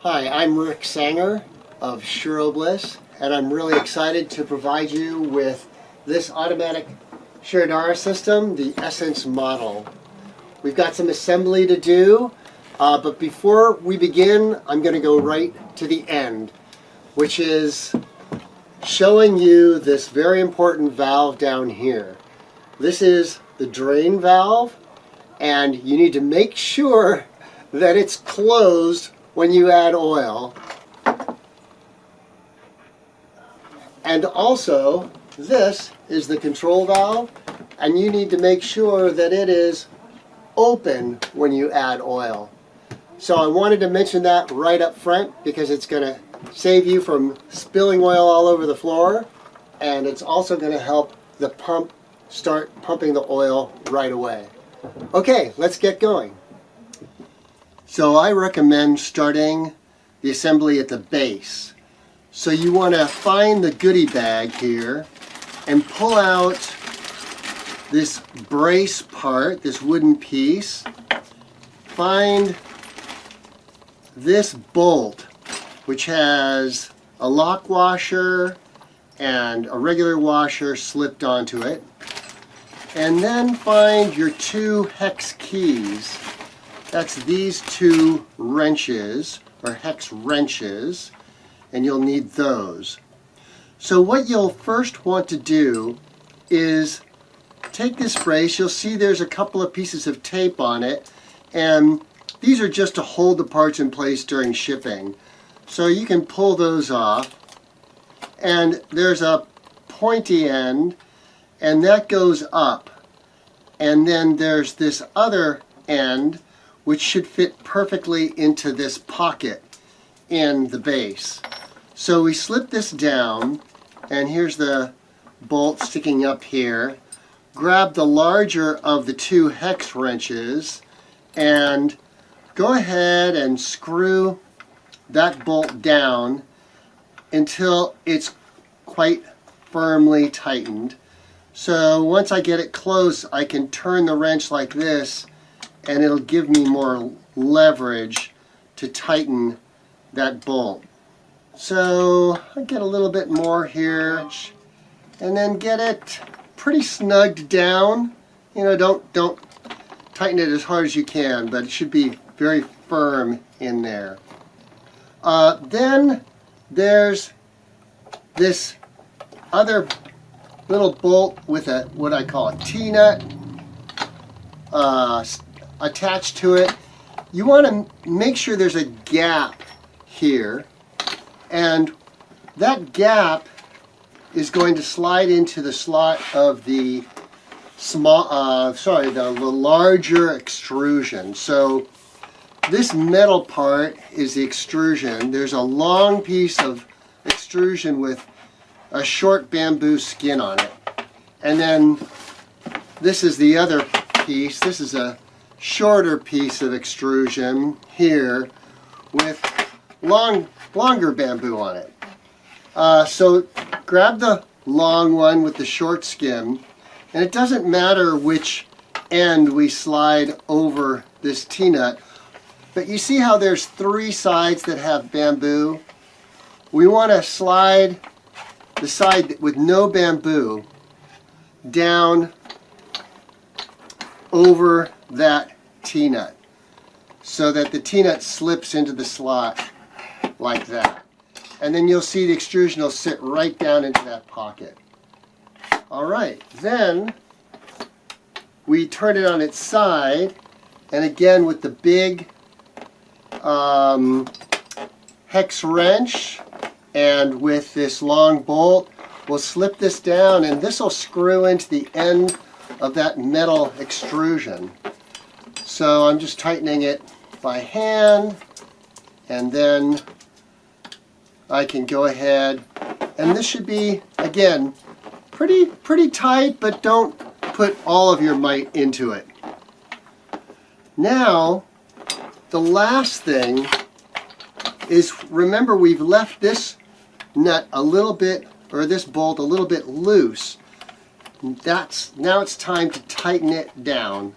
Hi, I'm Rick Sanger of ShiroBliss, and I'm really excited to provide you with this automatic shirodhara system, the Essence model. We've got some assembly to do, but before we begin, I'm going to go right to the end, which is showing you this very important valve down here. This is the drain valve, and you need to make sure that it's closed when you add oil. And also, this is the control valve, and you need to make sure that it is open when you add oil. So I wanted to mention that right up front because it's going to save you from spilling oil all over the floor, and it's also going to help the pump start pumping the oil right away. Okay, let's get going. So I recommend starting the assembly at the base. So you want to find the goodie bag here and pull out this brace part, this wooden piece. Find this bolt, which has a lock washer and a regular washer slipped onto it. And then find your two hex keys. That's these two wrenches, or hex wrenches, and you'll need those. So what you'll first want to do is take this brace. You'll see there's a couple of pieces of tape on it, and these are just to hold the parts in place during shipping. So you can pull those off, and there's a pointy end, and that goes up. And then there's this other end which should fit perfectly into this pocket in the base. So we slip this down, and here's the bolt sticking up here. Grab the larger of the two hex wrenches and go ahead and screw that bolt down until it's quite firmly tightened. So once I get it close, I can turn the wrench like this, and it'll give me more leverage to tighten that bolt. So I get a little bit more here, and then get it pretty snugged down. You know, don't tighten it as hard as you can, but it should be very firm in there. Then there's this other little bolt with a what I call a T-nut attached to it. You want to make sure there's a gap here, and that gap is going to slide into the slot of the the larger extrusion. So this metal part is the extrusion. There's a long piece of extrusion with a short bamboo skin on it. And then this is the other piece. This is a shorter piece of extrusion here with longer bamboo on it. So grab the long one with the short skin, and it doesn't matter which end we slide over this T-nut, but you see how there's three sides that have bamboo? We want to slide the side with no bamboo down over that T-nut so that the T-nut slips into the slot like that. And then you'll see the extrusion will sit right down into that pocket. Alright, then we turn it on its side, and again with the big hex wrench and with this long bolt, we'll slip this down, and this will screw into the end of that metal extrusion. So I'm just tightening it by hand, and then I can go ahead, and this should be, again, pretty tight, but don't put all of your might into it. Now, the last thing is, remember we've left this nut a little bit, or this bolt a little bit loose. Now it's time to tighten it down.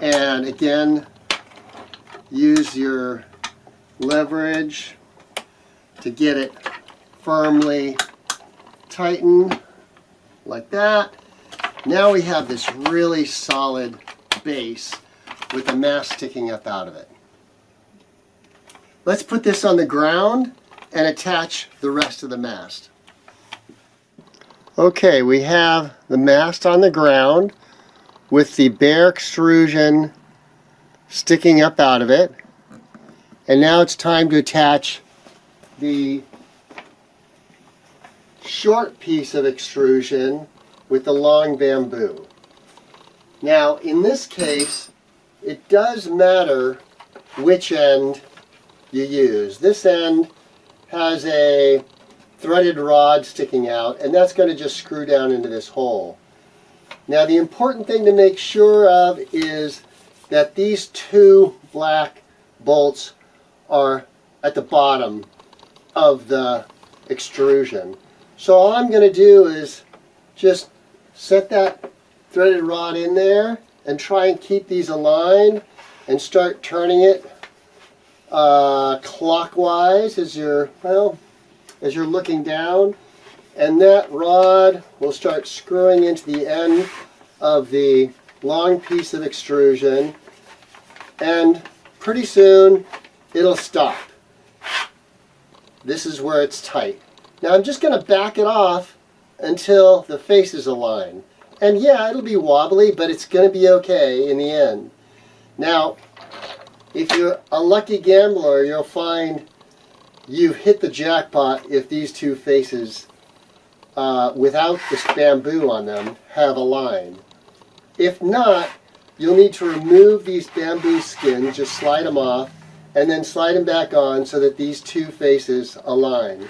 And again, use your leverage to get it firmly tightened like that. Now we have this really solid base with the mast sticking up out of it. Let's put this on the ground and attach the rest of the mast. Okay, we have the mast on the ground with the bare extrusion sticking up out of it. And now it's time to attach the short piece of extrusion with the long bamboo. Now, in this case, it does matter which end you use. This end has a threaded rod sticking out, and that's going to just screw down into this hole. Now, the important thing to make sure of is that these two black bolts are at the bottom of the extrusion. So all I'm going to do is just set that threaded rod in there and try and keep these aligned and start turning it clockwise as you're looking down, and that rod will start screwing into the end of the long piece of extrusion, and pretty soon it'll stop. This is where it's tight. Now I'm just going to back it off until the face is aligned. And yeah, it'll be wobbly, but it's going to be okay in the end. Now, if you're a lucky gambler, you'll find you've hit the jackpot if these two faces, without this bamboo on them, have aligned. If not, you'll need to remove these bamboo skins, just slide them off, and then slide them back on so that these two faces align.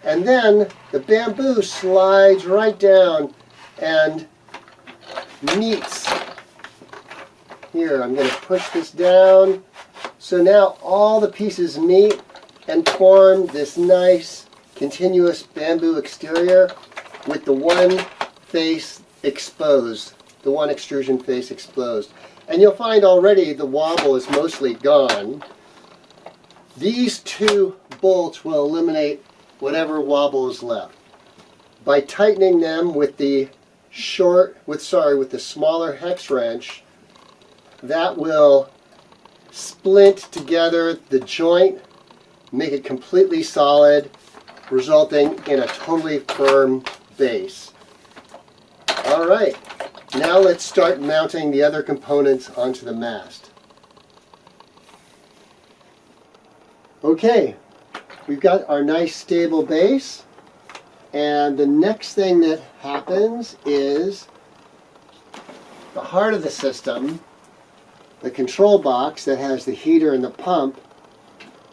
And then the bamboo slides right down and meets. Here, I'm going to push this down. So now all the pieces meet and form this nice continuous bamboo exterior with the one face exposed, the one extrusion face exposed. And you'll find already the wobble is mostly gone. These two bolts will eliminate whatever wobble is left. By tightening them with the smaller hex wrench, that will splint together the joint, make it completely solid, resulting in a totally firm base. Alright, now let's start mounting the other components onto the mast. Okay, we've got our nice stable base, and the next thing that happens is the heart of the system, the control box that has the heater and the pump,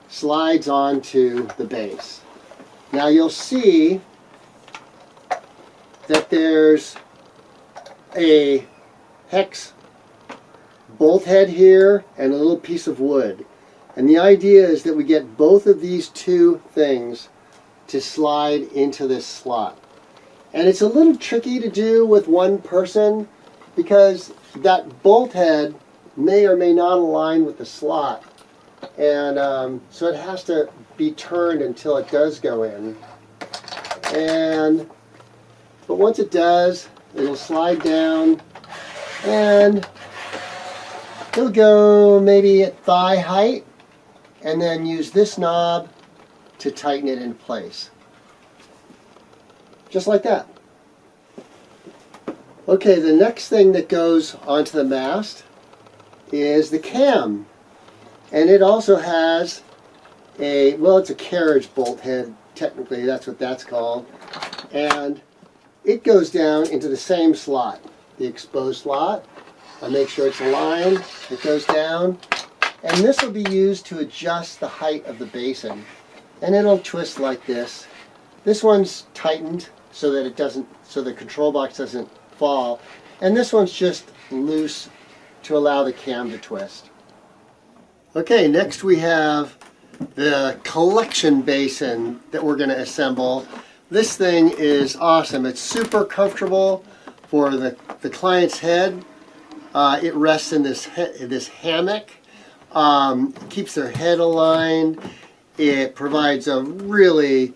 slides onto the base. Now you'll see that there's a hex bolt head here and a little piece of wood. And the idea is that we get both of these two things to slide into this slot. And it's a little tricky to do with one person because that bolt head may or may not align with the slot. And so it has to be turned until it does go in. But once it does, it'll slide down and it'll go maybe at thigh height, and then use this knob to tighten it in place. Just like that. Okay, the next thing that goes onto the mast is the cam. And it also has it's a carriage bolt head, technically that's what that's called. And it goes down into the same slot, the exposed slot. I make sure it's aligned, it goes down. And this will be used to adjust the height of the basin. And it'll twist like this. This one's tightened so that the control box doesn't fall. And this one's just loose to allow the cam to twist. Okay, next we have the collection basin that we're going to assemble. This thing is awesome. It's super comfortable for the client's head. It rests in this hammock keeps their head aligned. It provides a really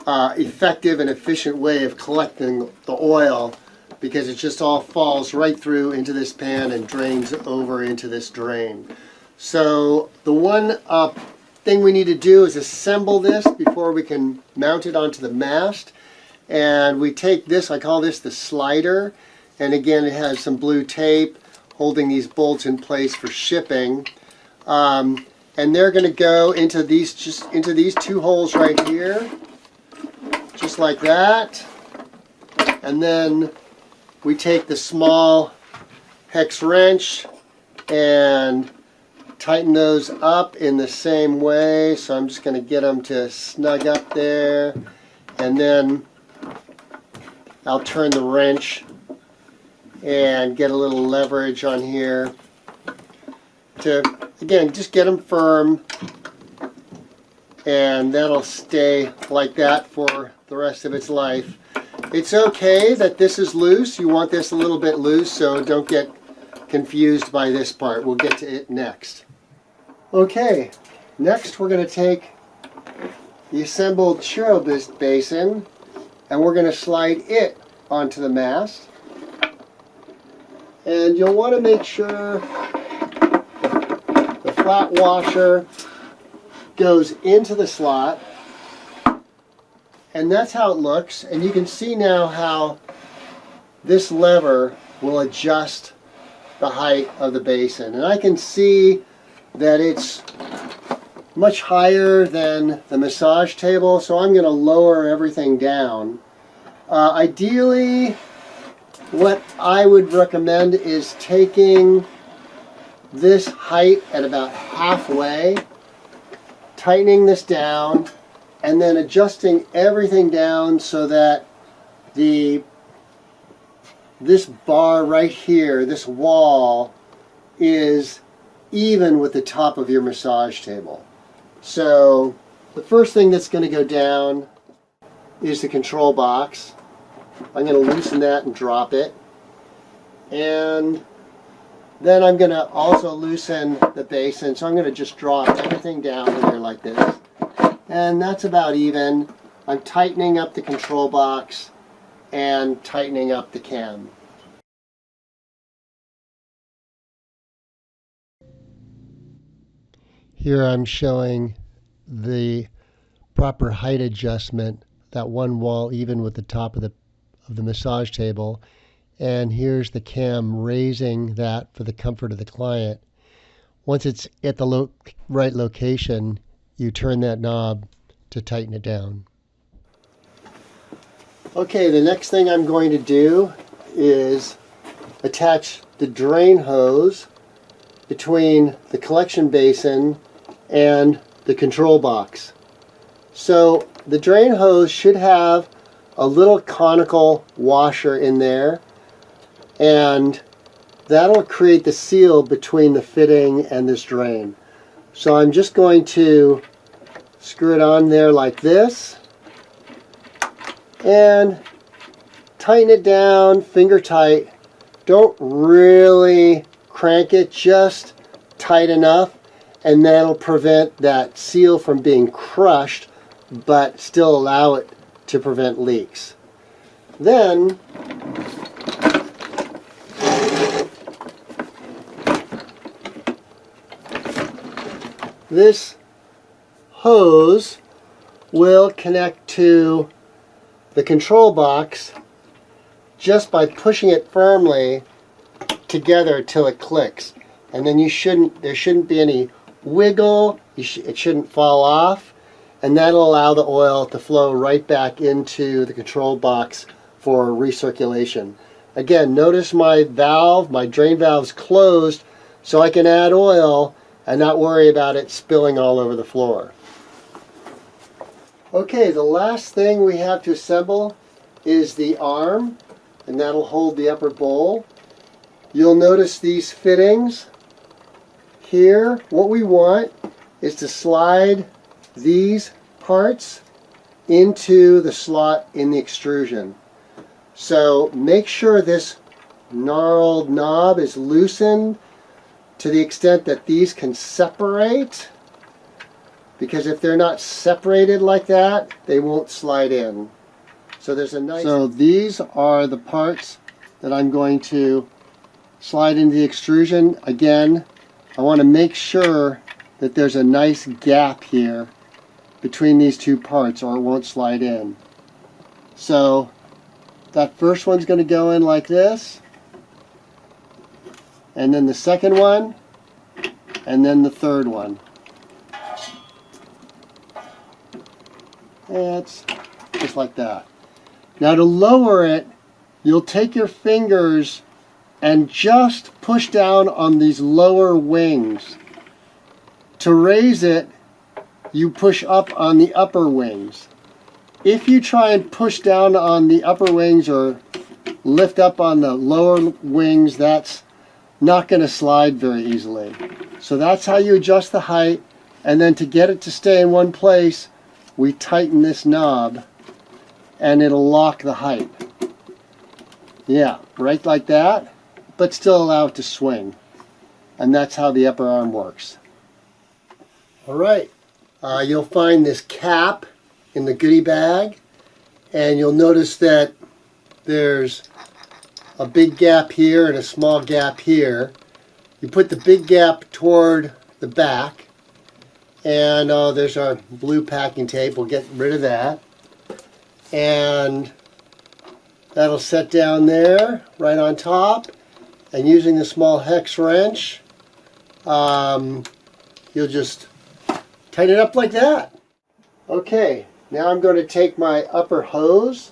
effective and efficient way of collecting the oil, because it just all falls right through into this pan and drains over into this drain. So the one thing we need to do is assemble this before we can mount it onto the mast. And we take this, I call this the slider, and again it has some blue tape holding these bolts in place for shipping. And they're going to go into these two holes right here, just like that. And then we take the small hex wrench and tighten those up in the same way. So I'm just going to get them to snug up there, and then I'll turn the wrench and get a little leverage on here to, again, just get them firm, and that'll stay like that for the rest of its life. It's okay that this is loose. You want this a little bit loose, so don't get confused by this part. We'll get to it next. Okay, next we're going to take the assembled ShiroBliss basin, and we're going to slide it onto the mast. And you'll want to make sure the flat washer goes into the slot, and that's how it looks. And you can see now how this lever will adjust the height of the basin, and I can see that it's much higher than the massage table, so I'm going to lower everything down. Ideally, what I would recommend is taking this height at about halfway, tightening this down, and then adjusting everything down so that this bar right here, this wall, is even with the top of your massage table. So the first thing that's going to go down is the control box. I'm going to loosen that and drop it. And then I'm going to also loosen the basin. So I'm going to just drop everything down in there like this. And that's about even. I'm tightening up the control box and tightening up the cam. Here I'm showing the proper height adjustment, that one wall even with the top of the massage table, and here's the cam raising that for the comfort of the client. Once it's at the right location, you turn that knob to tighten it down. Okay, the next thing I'm going to do is attach the drain hose between the collection basin and the control box. So the drain hose should have a little conical washer in there, and that'll create the seal between the fitting and this drain. So I'm just going to screw it on there like this and tighten it down, finger tight. Don't really crank it, just tight enough, and that'll prevent that seal from being crushed, but still allow it to prevent leaks. Then this hose will connect to the control box just by pushing it firmly together till it clicks, and then there shouldn't be any wiggle. It shouldn't fall off, and that'll allow the oil to flow right back into the control box for recirculation. Again, notice my drain valve's closed, so I can add oil and not worry about it spilling all over the floor. Okay, the last thing we have to assemble is the arm, and that'll hold the upper bowl. You'll notice these fittings here. What we want is to slide these parts into the slot in the extrusion. So make sure this gnarled knob is loosened. to the extent that these can separate, because if they're not separated like that, they won't slide in. So there's a nice... So these are the parts that I'm going to slide into the extrusion. Again, I want to make sure that there's a nice gap here between these two parts or it won't slide in. So that first one's going to go in like this, and then the second one, and then the third one. And it's just like that. Now to lower it, you'll take your fingers and just push down on these lower wings. To raise it, you push up on the upper wings. If you try and push down on the upper wings or lift up on the lower wings, that's not going to slide very easily. So that's how you adjust the height, and then to get it to stay in one place, we tighten this knob and it'll lock the height. Yeah, right like that, but still allow it to swing. And that's how the upper arm works. Alright, you'll find this cap in the goodie bag, and you'll notice that there's a big gap here and a small gap here. You put the big gap toward the back, and there's our blue packing tape. We'll get rid of that, and that'll set down there right on top. And using the small hex wrench, you'll just tighten it up like that. Okay, now I'm going to take my upper hose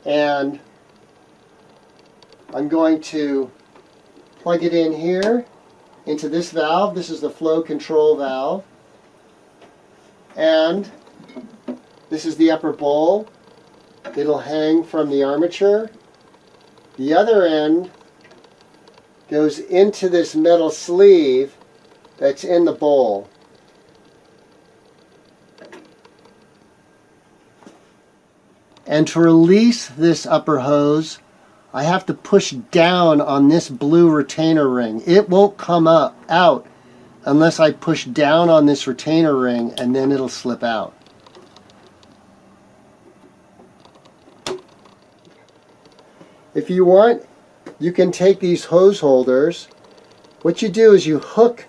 and I'm going to plug it in here into this valve. This is the flow control valve. And this is the upper bowl. It'll hang from the armature. The other end goes into this metal sleeve that's in the bowl. And to release this upper hose, I have to push down on this blue retainer ring. It won't come out unless I push down on this retainer ring, and then it'll slip out. If you want, you can take these hose holders. What you do is you hook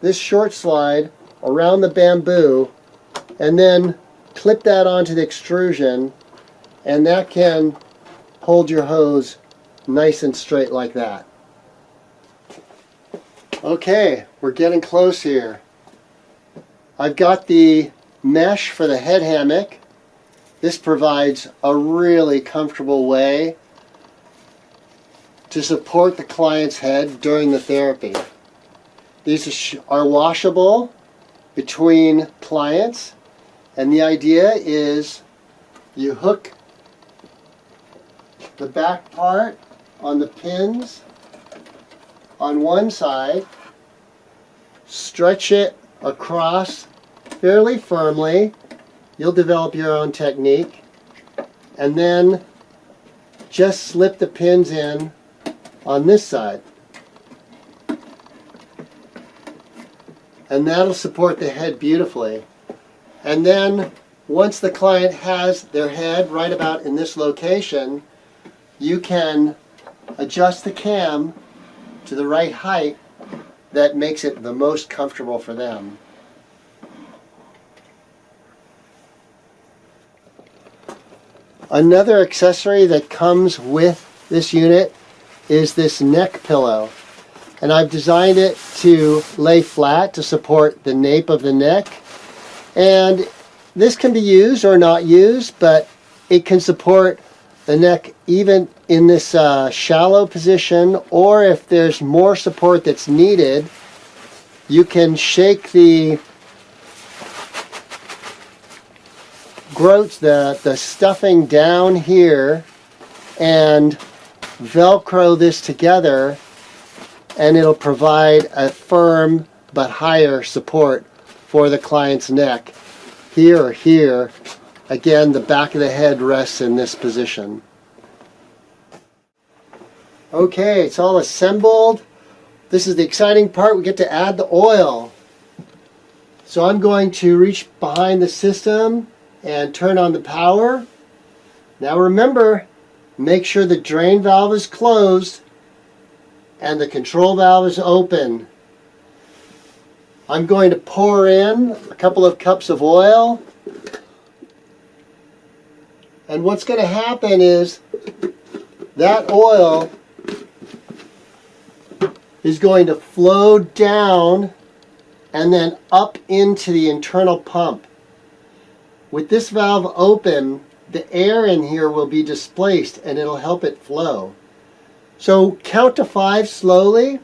this short slide around the bamboo and then clip that onto the extrusion, and that can hold your hose nice and straight like that. Okay, we're getting close here. I've got the mesh for the head hammock. This provides a really comfortable way to support the client's head during the therapy. These are washable between clients, and the idea is you hook the back part on the pins on one side, stretch it across fairly firmly. You'll develop your own technique, and then just slip the pins in on this side, and that'll support the head beautifully. And then once the client has their head right about in this location, you can adjust the cam to the right height that makes it the most comfortable for them. Another accessory that comes with this unit is this neck pillow. And I've designed it to lay flat to support the nape of the neck. And this can be used or not used, but it can support the neck even in this shallow position, or if there's more support that's needed, you can shake the groats, the stuffing down here, and Velcro this together, and it'll provide a firm but higher support for the client's neck. Here or here, again, the back of the head rests in this position. Okay, it's all assembled. This is the exciting part. We get to add the oil. So I'm going to reach behind the system and turn on the power. Now remember, make sure the drain valve is closed and the control valve is open. I'm going to pour in a couple of cups of oil. And what's going to happen is that oil is going to flow down and then up into the internal pump. With this valve open, the air in here will be displaced and it'll help it flow. So count to 5 slowly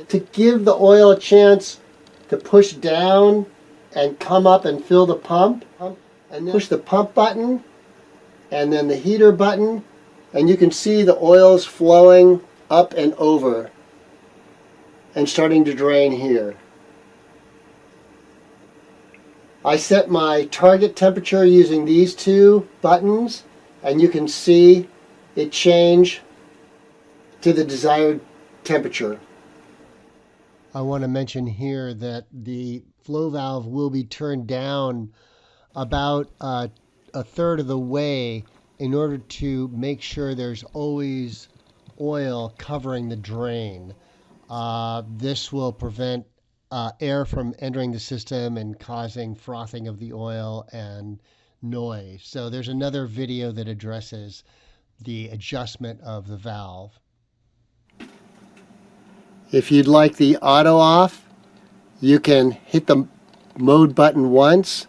to give the oil a chance to push down and come up and fill the pump. And then push the pump button and then the heater button, and you can see the oil's flowing up and over and starting to drain here. I set my target temperature using these 2 buttons, and you can see it change to the desired temperature. I want to mention here that the flow valve will be turned down about a third of the way in order to make sure there's always oil covering the drain. This will prevent air from entering the system and causing frothing of the oil and noise. So there's another video that addresses the adjustment of the valve. If you'd like the auto off, you can hit the mode button once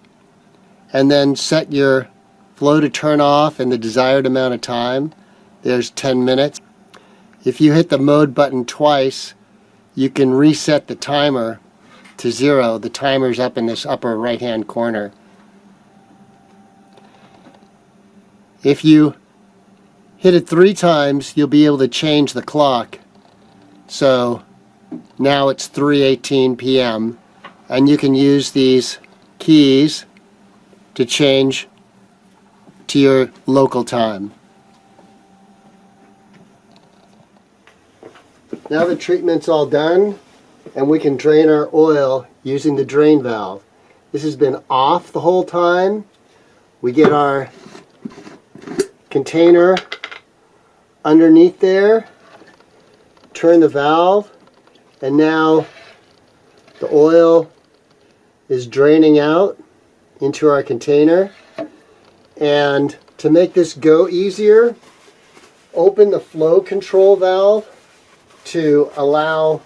and then set your flow to turn off in the desired amount of time. There's 10 minutes. If you hit the mode button twice, you can reset the timer to 0. The timer's up in this upper right hand corner. If you hit it 3 times, you'll be able to change the clock. So now it's 3:18 p.m. and you can use these keys to change to your local time. Now the treatment's all done and we can drain our oil using the drain valve. This has been off the whole time. We get our container underneath there, turn the valve, and now the oil is draining out into our container. And to make this go easier, open the flow control valve to allow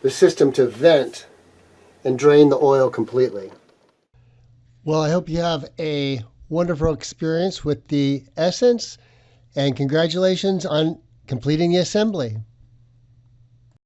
the system to vent and drain the oil completely. Well, I hope you have a wonderful experience with the Essence, and congratulations on completing the assembly.